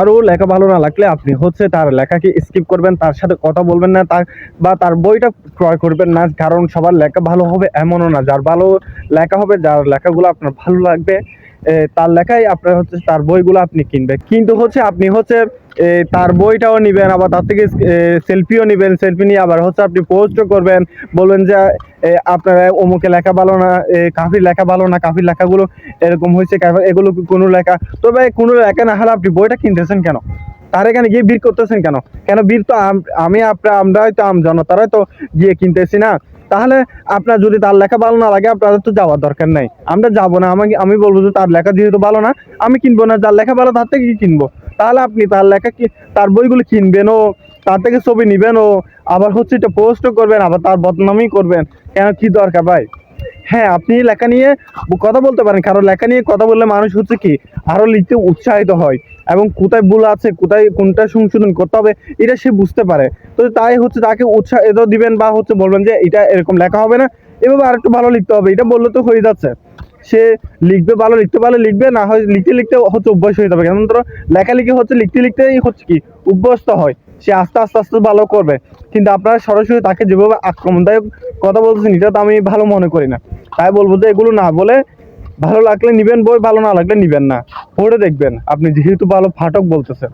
আরও লেখা ভালো না লাগলে আপনি হচ্ছে তার লেখাকে স্কিপ করবেন, তার সাথে কথা বলবেন না, তার বইটা ক্রয় করবেন না। কারণ সবার লেখা ভালো হবে এমনও না। যার ভালো লেখা হবে, যার লেখাগুলো আপনার ভালো লাগবে, তার লেখাই আপনার হচ্ছে তার বইগুলো আপনি কিনবেন। কিন্তু হচ্ছে আপনি হচ্ছে তার বইটাও নিবেন, আবার তার থেকে সেলফিও নিবেন, সেলফি নিয়ে আবার হচ্ছে আপনি পোস্টও করবেন, বলবেন যে আপনার অমুকে লেখা ভালো না, কাফির লেখা ভালো না, কাফির লেখাগুলো এরকম হয়েছে, এগুলো কোনো লেখা। তবে কোনো লেখা না হলে আপনি বইটা কিনতেছেন কেন? তার এখানে গিয়ে ভিড় করতেছেন কেন? কেন ভিড় তো আমরাই তো জনতারাই তো গিয়ে কিনতেছি না। তাহলে আপনার যদি তার লেখা ভালো না লাগে, আপনাদের তো যাওয়ার দরকার নাই। আমরা যাবো না। আমি বলবো যে তার লেখা যেহেতু ভালো না, আমি কিনবো না। যার লেখা ভালো তার থেকে কি কিনবো? তাহলে আপনি তার লেখা কি, তার বইগুলো কিনবেনও, তার থেকে ছবি নিবেনও, আবার হচ্ছে এটা পোস্টও করবেন, আবার তার বদনামই করবেন। কেন, কি দরকার ভাই? হ্যাঁ, আপনি লেখা নিয়ে কথা বলতে পারেন, কারণ লেখা নিয়ে কথা বললে মানুষ হচ্ছে কি আরো লিখতে উৎসাহিত হয়, এবং কোথায় ভুল আছে, কোথায় কোনটা সংশোধন করতে হবে এটা সে বুঝতে পারে। তো তাই হচ্ছে তাকে উৎসাহিত দিবেন, বা হচ্ছে বলবেন যে এটা এরকম লেখা হবে না, এভাবে আর একটু ভালো লিখতে হবে, এটা বললে তো হয়ে যাচ্ছে। সে লিখবে, ভালো লিখতে পারলে লিখবে, না হয় লিখতে লিখতে হচ্ছে অভ্যাস হয়ে যাবে। কেমন ধরো লেখালেখি হচ্ছে লিখতে লিখতেই হচ্ছে কি অভ্যস্ত হয়, সে আস্তে আস্তে আস্তে ভালো করবে। কিন্তু আপনারা সরাসরি তাকে যেভাবে আক্রমণদায়ক কথা বলতেছেন, এটা তো আমি ভালো মনে করি না। তাই বলবো যে এগুলো না বলে, ভালো লাগলে নিবেন বই, ভালো না লাগলে নিবেন না, পড়ে দেখবেন। আপনি যেহেতু ভালো ফাটক বলতেছেন।